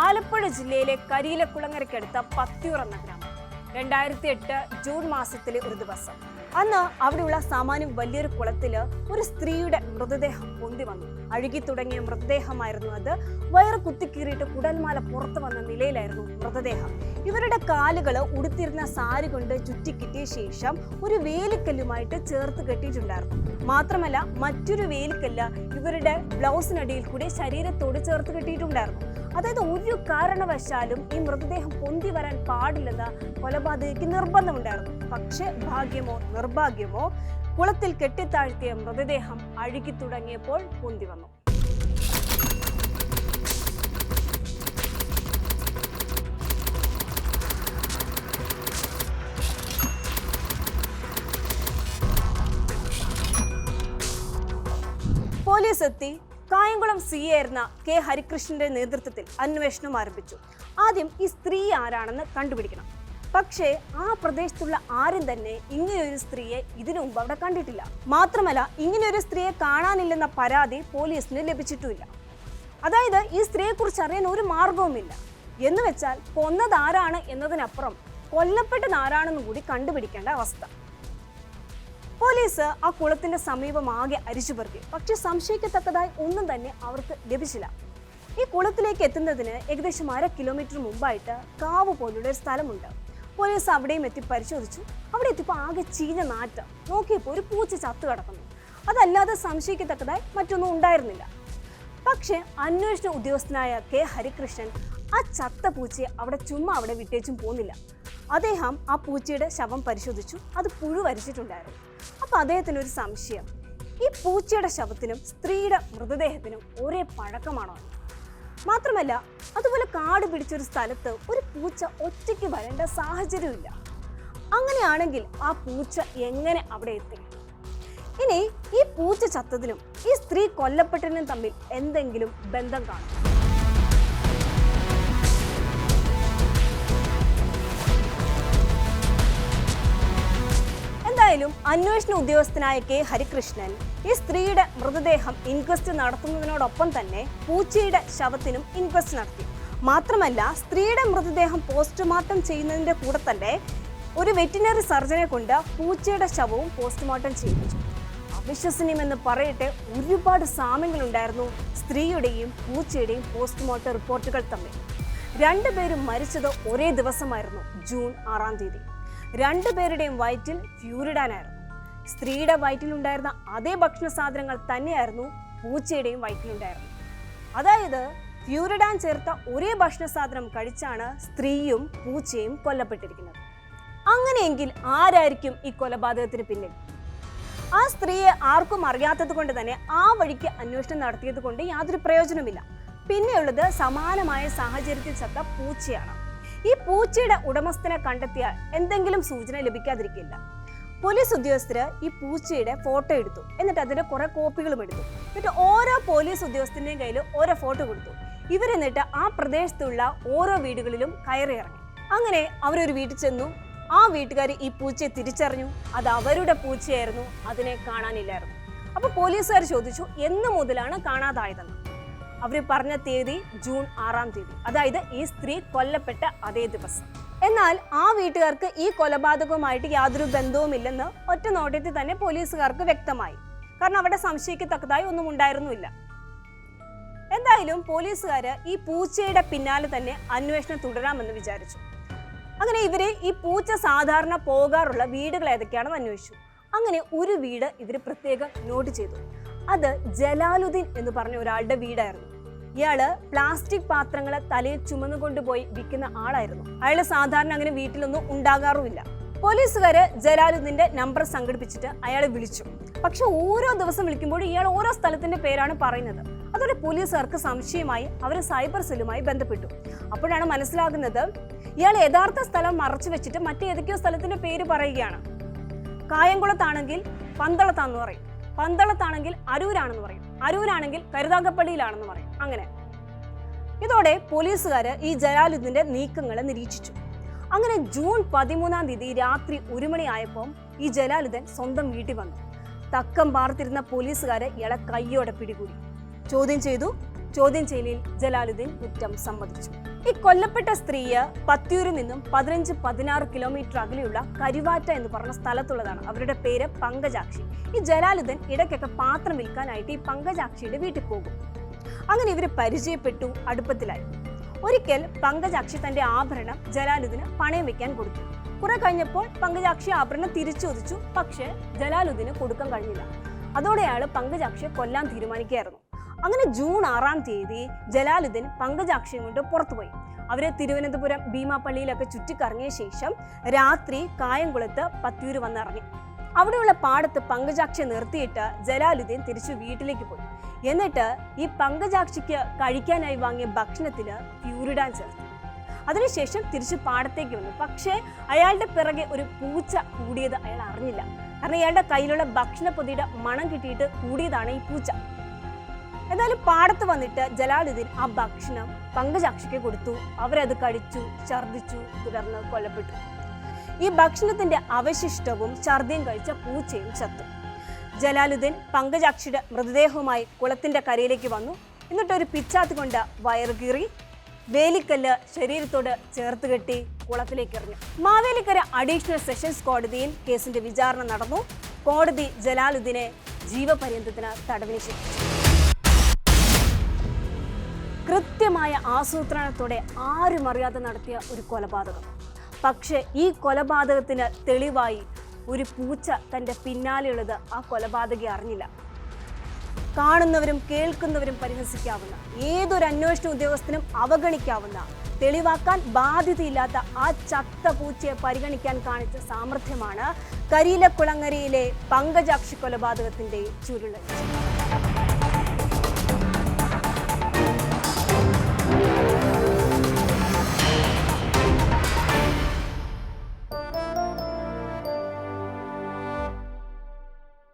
ആലപ്പുഴ ജില്ലയിലെ കരിയിലക്കുളങ്ങരയ്ക്കടുത്ത പത്തിയൂർ എന്ന ഗ്രാമം. 2008 ജൂൺ മാസത്തിലെ ഒരു ദിവസം. അന്ന് അവിടെയുള്ള സാമാന്യം വലിയൊരു കുളത്തില് ഒരു സ്ത്രീയുടെ മൃതദേഹം പൊന്തി വന്നു. അഴുകി തുടങ്ങിയ മൃതദേഹമായിരുന്നു അത്. വയറ് കുത്തിക്കീറിയിട്ട് കുടൽമാല പുറത്തു വന്ന നിലയിലായിരുന്നു മൃതദേഹം. ഇവരുടെ കാലുകള് ഉടുത്തിരുന്ന സാരി കൊണ്ട് ചുറ്റിക്കിട്ടിയ ശേഷം ഒരു വേലിക്കല്ലുമായിട്ട് ചേർത്ത് കെട്ടിയിട്ടുണ്ടായിരുന്നു. മാത്രമല്ല മറ്റൊരു വേലിക്കല്ല് ഇവരുടെ ബ്ലൗസിനടിയിൽ കൂടി ശരീരത്തോട് ചേർത്ത് കെട്ടിയിട്ടുണ്ടായിരുന്നു. അതായത് ഒരു കാരണവശാലും ഈ മൃതദേഹം പൊന്തി വരാൻ പാടില്ലെന്ന് കൊലപാതകയ്ക്ക് നിർബന്ധമുണ്ടായിരുന്നു. പക്ഷെ ഭാഗ്യമോ നിർഭാഗ്യമോ കുളത്തിൽ കെട്ടിത്താഴ്ത്തിയ മൃതദേഹം അഴുകി തുടങ്ങിയപ്പോൾ പൊന്തി വന്നു. പോലീസ് എത്തി. കായംകുളം സി ആയിരുന്ന കെ ഹരികൃഷ്ണന്റെ നേതൃത്വത്തിൽ അന്വേഷണം ആരംഭിച്ചു. ആദ്യം ഈ സ്ത്രീ ആരാണെന്ന് കണ്ടുപിടിക്കണം. പക്ഷേ ആ പ്രദേശത്തുള്ള ആരും തന്നെ ഇങ്ങനെയൊരു സ്ത്രീയെ ഇതിനു മുമ്പ് അവിടെ കണ്ടിട്ടില്ല. മാത്രമല്ല ഇങ്ങനെയൊരു സ്ത്രീയെ കാണാനില്ലെന്ന പരാതി പോലീസിന് ലഭിച്ചിട്ടുമില്ല. അതായത് ഈ സ്ത്രീയെ കുറിച്ച് അറിയാൻ ഒരു മാർഗവുമില്ല. എന്ന് വെച്ചാൽ കൊന്നതാരാണ് എന്നതിനപ്പുറം കൊല്ലപ്പെട്ടത് ആരാണെന്ന് കൂടി കണ്ടുപിടിക്കേണ്ട അവസ്ഥ. പോലീസ് ആ കുളത്തിന്റെ സമീപം ആകെ അരിച്ചുപെറുക്കി. പക്ഷെ സംശയിക്കത്തക്കതായി ഒന്നും തന്നെ അവർക്ക് ലഭിച്ചില്ല. ഈ കുളത്തിലേക്ക് എത്തുന്നതിന് ഏകദേശം 1/2 കിലോമീറ്റർ മുമ്പായിട്ട് കാവ് പോലുള്ള ഒരു സ്ഥലമുണ്ട്. പോലീസ് അവിടെയും എത്തി പരിശോധിച്ചു. അവിടെ എത്തിയപ്പോൾ ആകെ ചീഞ്ഞ നാറ്റം. നോക്കിയപ്പോൾ ഒരു പൂച്ച ചത്തു കിടക്കുന്നു. അതല്ലാതെ സംശയിക്കത്തക്കതായി മറ്റൊന്നും ഉണ്ടായിരുന്നില്ല. പക്ഷെ അന്വേഷണ ഉദ്യോഗസ്ഥനായ കെ ഹരികൃഷ്ണൻ ആ ചത്ത പൂച്ചയെ അവിടെ വിട്ടേച്ചും പോന്നില്ല. അദ്ദേഹം ആ പൂച്ചയുടെ ശവം പരിശോധിച്ചു. അത് പുഴു വരിച്ചിട്ടുണ്ടായിരുന്നു. അപ്പൊ അദ്ദേഹത്തിന് ഒരു സംശയം, ഈ പൂച്ചയുടെ ശവത്തിനും സ്ത്രീയുടെ മൃതദേഹത്തിനും ഒരേ പഴക്കമാണോ? മാത്രമല്ല അതുപോലെ കാട് പിടിച്ചൊരു സ്ഥലത്ത് ഒരു പൂച്ച ഒറ്റയ്ക്ക് വരേണ്ട സാഹചര്യമില്ല. അങ്ങനെയാണെങ്കിൽ ആ പൂച്ച എങ്ങനെ അവിടെ എത്തി? ഇനി ഈ പൂച്ച ചത്തതിനും ഈ സ്ത്രീ കൊല്ലപ്പെട്ടതിനും തമ്മിൽ എന്തെങ്കിലും ബന്ധം കാണും? എന്തായാലും അന്വേഷണ ഉദ്യോഗസ്ഥനായ കെ ഹരികൃഷ്ണൻ ഈ സ്ത്രീയുടെ മൃതദേഹം ഇൻക്വസ്റ്റ് നടത്തുന്നതിനോടൊപ്പം തന്നെ പൂച്ചയുടെ ശവത്തിനും ഇൻക്വസ്റ്റ് നടത്തി. മാത്രമല്ല സ്ത്രീയുടെ മൃതദേഹം പോസ്റ്റ്മോർട്ടം ചെയ്യുന്നതിന്റെ കൂടെ തന്നെ ഒരു വെറ്റിനറി സർജനെ കൊണ്ട് പൂച്ചയുടെ ശവവും പോസ്റ്റ്മോർട്ടം ചെയ്യിപ്പിച്ചു. അവിശ്വസനീയമെന്ന് പറയട്ടെ, ഒരുപാട് സാമ്യങ്ങളുണ്ടായിരുന്നു സ്ത്രീയുടെയും പൂച്ചയുടെയും പോസ്റ്റ്മോർട്ടം റിപ്പോർട്ടുകൾ തമ്മിൽ. രണ്ടുപേരും മരിച്ചത് ഒരേ ദിവസമായിരുന്നു, ജൂൺ 6-ാം തീയതി. രണ്ടുപേരുടെയും വയറ്റിൽ ഫ്യൂരിഡാനായിരുന്നു. സ്ത്രീയുടെ വയറ്റിലുണ്ടായിരുന്ന അതേ ഭക്ഷണ സാധനങ്ങൾ തന്നെയായിരുന്നു പൂച്ചയുടെയും വയറ്റിലുണ്ടായിരുന്നത്. അതായത് ഫ്യൂരിഡാൻ ചേർത്ത ഒരേ ഭക്ഷണ സാധനം കഴിച്ചാണ് സ്ത്രീയും പൂച്ചയും കൊല്ലപ്പെട്ടിരിക്കുന്നത്. അങ്ങനെയെങ്കിൽ ആരായിരിക്കും ഈ കൊലപാതകത്തിന് പിന്നിൽ? ആ സ്ത്രീയെ ആർക്കും അറിയാത്തത് കൊണ്ട് തന്നെ ആ വഴിക്ക് അന്വേഷണം നടത്തിയത് കൊണ്ട് യാതൊരു പ്രയോജനമില്ല. പിന്നെയുള്ളത് സമാനമായ സാഹചര്യത്തിൽ ചത്ത പൂച്ചയാണ്. ഈ പൂച്ചയുടെ ഉടമസ്ഥനെ കണ്ടെത്തിയാൽ എന്തെങ്കിലും സൂചന ലഭിക്കാതിരിക്കില്ല. പോലീസ് ഉദ്യോഗസ്ഥര് ഈ പൂച്ചയുടെ ഫോട്ടോ എടുത്തു. എന്നിട്ട് അതിന്റെ കുറെ കോപ്പികളും എടുത്തു. എന്നിട്ട് ഓരോ പോലീസ് ഉദ്യോഗസ്ഥന്റെയും കയ്യിൽ ഓരോ ഫോട്ടോ കൊടുത്തു. ഇവരെന്നിട്ട് ആ പ്രദേശത്തുള്ള ഓരോ വീടുകളിലും കയറി ഇറങ്ങി. അങ്ങനെ അവരൊരു വീട്ടിൽ ചെന്നു. ആ വീട്ടുകാർ ഈ പൂച്ചയെ തിരിച്ചറിഞ്ഞു. അത് അവരുടെ പൂച്ചയായിരുന്നു, അതിനെ കാണാനില്ലായിരുന്നു. അപ്പൊ പോലീസുകാർ ചോദിച്ചു, എന്ന് മുതലാണ് കാണാതായതെന്ന്. അവർ പറഞ്ഞ തീയതി ജൂൺ 6-ാം തീയതി, അതായത് ഈ സ്ത്രീ കൊല്ലപ്പെട്ട അതേ ദിവസം. എന്നാൽ ആ വീട്ടുകാർക്ക് ഈ കൊലപാതകവുമായിട്ട് യാതൊരു ബന്ധവുമില്ലെന്ന് ഒറ്റ നോട്ടത്തിൽ തന്നെ പോലീസുകാർക്ക് വ്യക്തമായി. കാരണം അവിടെ സംശയിക്കത്തക്കതായി ഒന്നും ഉണ്ടായിരുന്നില്ല. എന്തായാലും പോലീസുകാര് ഈ പൂച്ചയുടെ പിന്നാലെ തന്നെ അന്വേഷണം തുടരാമെന്ന് വിചാരിച്ചു. അങ്ങനെ ഇവര് ഈ പൂച്ച സാധാരണ പോകാറുള്ള വീടുകൾ ഏതൊക്കെയാണെന്ന് അന്വേഷിച്ചു. അങ്ങനെ ഒരു വീട് ഇവർ പ്രത്യേകം നോട്ട് ചെയ്തു. അത് ജലാലുദ്ദീൻ എന്ന് പറഞ്ഞ ഒരാളുടെ വീടായിരുന്നു. ഇയാള് പ്ലാസ്റ്റിക് പാത്രങ്ങളെ തലയിൽ ചുമന്നുകൊണ്ടുപോയി വിൽക്കുന്ന ആളായിരുന്നു. അയാള് സാധാരണ അങ്ങനെ വീട്ടിലൊന്നും ഉണ്ടാകാറുമില്ല. പോലീസുകാര് ജലാലുദ്ദീന്റെ നമ്പർ സംഘടിപ്പിച്ചിട്ട് അയാളെ വിളിച്ചു. പക്ഷെ ഓരോ ദിവസം വിളിക്കുമ്പോഴും ഇയാൾ ഓരോ സ്ഥലത്തിന്റെ പേരാണ് പറയുന്നത്. അതോടെ പോലീസുകാർക്ക് സംശയമായി. അവർ സൈബർ സെല്ലുമായി ബന്ധപ്പെട്ടു. അപ്പോഴാണ് മനസ്സിലാകുന്നത് ഇയാൾ യഥാർത്ഥ സ്ഥലം മറച്ചു വെച്ചിട്ട് മറ്റേതൊക്കെയോ സ്ഥലത്തിന്റെ പേര് പറയുകയാണ്. കായംകുളത്താണെങ്കിൽ പന്തളത്താന്ന് പറയും, പന്തളത്താണെങ്കിൽ അരൂരാണെന്ന് പറയും, അരൂരാണെങ്കിൽ കരുതാകപ്പള്ളിയിലാണെന്ന് പറയും. അങ്ങനെ ഇതോടെ പോലീസുകാര് ഈ ജലാലുദ്ദീന്റെ നീക്കങ്ങളെ നിരീക്ഷിച്ചു. അങ്ങനെ ജൂൺ 13-ാം തീയതി രാത്രി 1 മണിയായപ്പോൾ ഈ ജലാലുദ്ദീൻ സ്വന്തം വീട്ടിൽ വന്നു. തക്കം പാർത്തിരുന്ന പോലീസുകാരെ ഇയാളെ കയ്യോടെ പിടികൂടി ചോദ്യം ചെയ്തു. ചോദ്യം ചെയ്യലിൽ ജലാലുദ്ദീൻ കുറ്റം സമ്മതിച്ചു. ഈ കൊല്ലപ്പെട്ട സ്ത്രീയെ പത്തിയൂരിൽ നിന്നും 15-16 കിലോമീറ്റർ അകലെയുള്ള കരിവാറ്റ എന്ന് പറഞ്ഞ സ്ഥലത്തുള്ളതാണ്. അവരുടെ പേര് പങ്കജാക്ഷി. ഈ ജലാലുദ്ദീൻ ഇടയ്ക്കൊക്കെ പാത്രം വിൽക്കാനായിട്ട് ഈ പങ്കജാക്ഷിയുടെ വീട്ടിൽ പോകും. അങ്ങനെ ഇവർ പരിചയപ്പെട്ടു, അടുപ്പത്തിലായി. ഒരിക്കൽ പങ്കജാക്ഷി തന്റെ ആഭരണം ജലാലുദ്ദീന് പണയം വെക്കാൻ കൊടുത്തു. കുറെ കഴിഞ്ഞപ്പോൾ പങ്കജാക്ഷി ആഭരണം തിരിച്ചു ചോദിച്ചു. പക്ഷേ ജലാലുദ്ദീന് കൊടുക്കാൻ കഴിഞ്ഞില്ല. അതോടെ അയാൾ പങ്കജാക്ഷിയെ കൊല്ലാൻ തീരുമാനിക്കുകയായിരുന്നു. അങ്ങനെ ജൂൺ 6-ാം തീയതി ജലാലുദ്ദീൻ പങ്കജാക്ഷിയും കൊണ്ട് പുറത്തുപോയി. അവരെ തിരുവനന്തപുരം ഭീമാപ്പള്ളിയിലൊക്കെ ചുറ്റിക്കറങ്ങിയ ശേഷം രാത്രി കായംകുളത്ത് പത്തിയൂർ വന്നിറങ്ങി. അവിടെയുള്ള പാടത്ത് പങ്കജാക്ഷിയെ നിർത്തിയിട്ട് ജലാലുദ്ദീൻ തിരിച്ചു വീട്ടിലേക്ക് പോയി. എന്നിട്ട് ഈ പങ്കജാക്ഷിക്ക് കഴിക്കാനായി വാങ്ങിയ ഭക്ഷണത്തില് ഫ്യൂരിഡാൻ ചേർത്തു. അതിനുശേഷം തിരിച്ചു പാടത്തേക്ക് വന്നു. പക്ഷേ അയാളുടെ പിറകെ ഒരു പൂച്ച കൂടിയത് അയാൾ അറിഞ്ഞില്ല. കാരണം ഇയാളുടെ കയ്യിലുള്ള ഭക്ഷണപ്പൊതിയുടെ മണം കിട്ടിയിട്ട് കൂടിയതാണ് ഈ പൂച്ച. എന്നാലും പാടത്ത് വന്നിട്ട് ജലാലുദ്ദീൻ ആ ഭക്ഷണം പങ്കജാക്ഷിക്ക് കൊടുത്തു. അവരത് കഴിച്ചു, ഛർദ്ദിച്ചു, തുടർന്ന് കൊല്ലപ്പെട്ടു. ഈ ഭക്ഷണത്തിന്റെ അവശിഷ്ടവും ഛർദ്ദിയും കഴിച്ച പൂച്ചയും ചത്തു. ജലാലുദ്ദീൻ പങ്കജാക്ഷിയുടെ മൃതദേഹവുമായി കുളത്തിന്റെ കരയിലേക്ക് വന്നു. എന്നിട്ട് ഒരു പിച്ചാത്തി കൊണ്ട് വയറുകീറി വേലിക്കല്ല് ശരീരത്തോട് ചേർത്ത് കെട്ടി കുളത്തിലേക്ക് എറിഞ്ഞു. മാവേലിക്കര അഡീഷണൽ സെഷൻസ് കോടതിയിൽ കേസിന്റെ വിചാരണ നടന്നു. കോടതി ജലാലുദ്ദീനെ ജീവപര്യന്തത്തിന് തടവിന് ശിക്ഷിച്ചു. കൃത്യമായ ആസൂത്രണത്തോടെ ആരും അറിയാതെ നടത്തിയ ഒരു കൊലപാതകം. പക്ഷെ ഈ കൊലപാതകത്തിന് തെളിവായി ഒരു പൂച്ച തൻ്റെ പിന്നാലെയുള്ളത് ആ കൊലപാതകി അറിഞ്ഞില്ല. കാണുന്നവരും കേൾക്കുന്നവരും പരിഹസിക്കാവുന്ന, ഏതൊരു അന്വേഷണ ഉദ്യോഗസ്ഥനും അവഗണിക്കാവുന്ന, തെളിവാക്കാൻ ബാധ്യതയില്ലാത്ത ആ ചത്ത പൂച്ചയെ പരിഗണിക്കാൻ കാണിച്ച സാമർഥ്യമാണ് കരിയിലക്കുളങ്ങരയിലെ പങ്കജാക്ഷി കൊലപാതകത്തിന്റെ ചുരുളൻ.